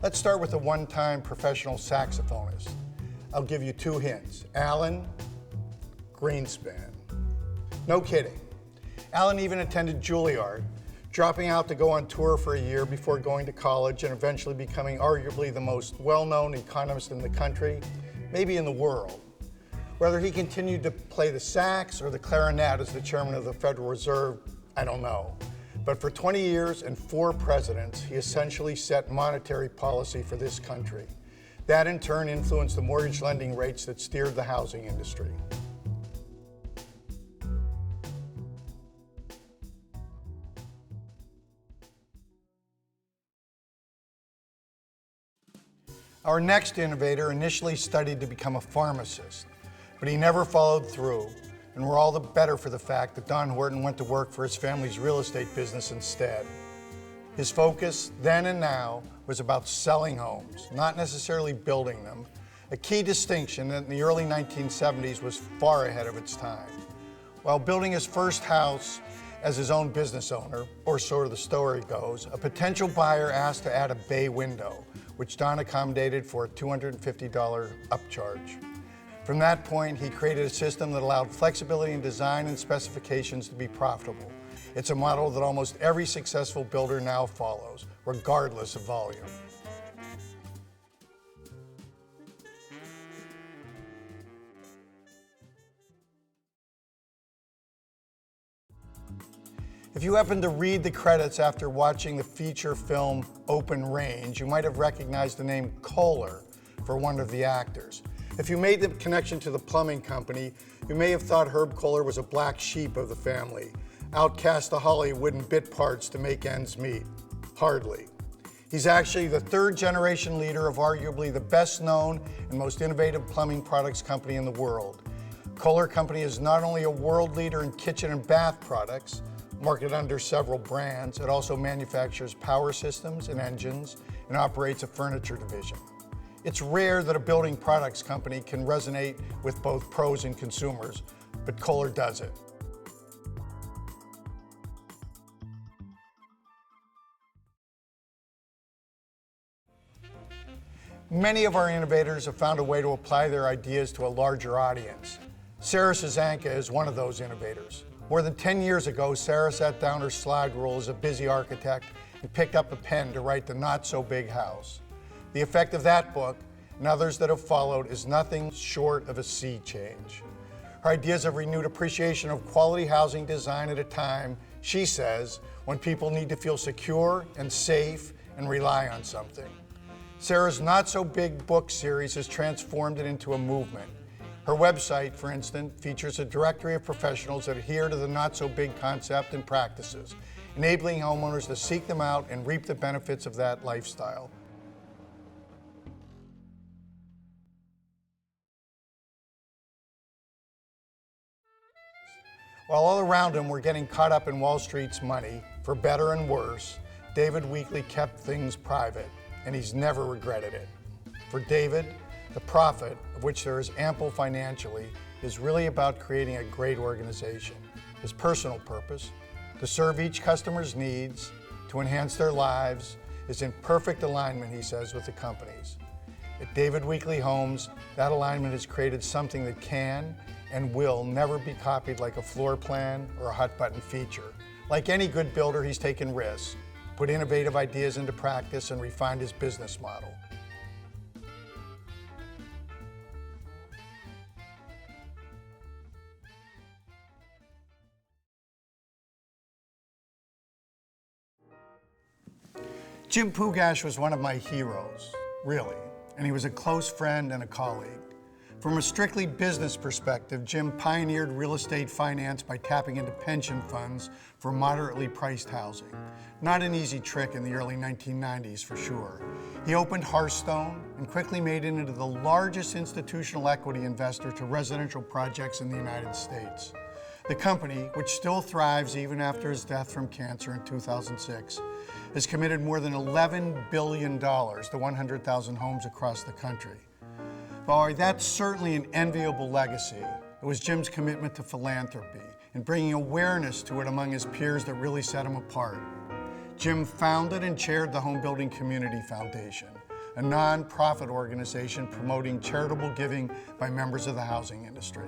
Let's start with a one-time professional saxophonist. I'll give you two hints. Alan Greenspan. No kidding. Alan even attended Juilliard, dropping out to go on tour for a year before going to college and eventually becoming arguably the most well-known economist in the country, maybe in the world. Whether he continued to play the sax or the clarinet as the chairman of the Federal Reserve, I don't know. But for 20 years and 4 presidents, he essentially set monetary policy for this country. That in turn influenced the mortgage lending rates that steered the housing industry. Our next innovator initially studied to become a pharmacist, but he never followed through, and we're all the better for the fact that Don Horton went to work for his family's real estate business instead. His focus, then and now, was about selling homes, not necessarily building them, a key distinction that in the early 1970s was far ahead of its time. While building his first house as his own business owner, or so the story goes, a potential buyer asked to add a bay window, which Don accommodated for a $250 upcharge. From that point, he created a system that allowed flexibility in design and specifications to be profitable. It's a model that almost every successful builder now follows, regardless of volume. If you happen to read the credits after watching the feature film Open Range, you might have recognized the name Kohler for one of the actors. If you made the connection to the plumbing company, you may have thought Herb Kohler was a black sheep of the family, outcast to Holly wooden bit parts to make ends meet. Hardly. He's actually the 3rd generation leader of arguably the best known and most innovative plumbing products company in the world. Kohler Company is not only a world leader in kitchen and bath products, marketed under several brands, it also manufactures power systems and engines and operates a furniture division. It's rare that a building products company can resonate with both pros and consumers, but Kohler does it. Many of our innovators have found a way to apply their ideas to a larger audience. Sarah Szanka is one of those innovators. More than 10 years ago, Sarah sat down her slide rule as a busy architect and picked up a pen to write The Not So Big House. The effect of that book, and others that have followed, is nothing short of a sea change. Her ideas have renewed appreciation of quality housing design at a time, she says, when people need to feel secure and safe and rely on something. Sarah's Not So Big book series has transformed it into a movement. Her website, for instance, features a directory of professionals that adhere to the not so big concept and practices, enabling homeowners to seek them out and reap the benefits of that lifestyle. While all around him were getting caught up in Wall Street's money, for better and worse, David Weekley kept things private, and he's never regretted it. For David, the profit, of which there is ample financially, is really about creating a great organization. His personal purpose, to serve each customer's needs, to enhance their lives, is in perfect alignment, he says, with the company's. At David Weekley Homes, that alignment has created something that can and will never be copied like a floor plan or a hot-button feature. Like any good builder, he's taken risks, put innovative ideas into practice, and refined his business model. Jim Pugash was one of my heroes, really, and he was a close friend and a colleague. From a strictly business perspective, Jim pioneered real estate finance by tapping into pension funds for moderately priced housing. Not an easy trick in the early 1990s, for sure. He opened Hearthstone and quickly made it into the largest institutional equity investor to residential projects in the United States. The company, which still thrives even after his death from cancer in 2006, has committed more than $11 billion to 100,000 homes across the country. Boy, that's certainly an enviable legacy. It was Jim's commitment to philanthropy and bringing awareness to it among his peers that really set him apart. Jim founded and chaired the Home Building Community Foundation, a non-profit organization promoting charitable giving by members of the housing industry.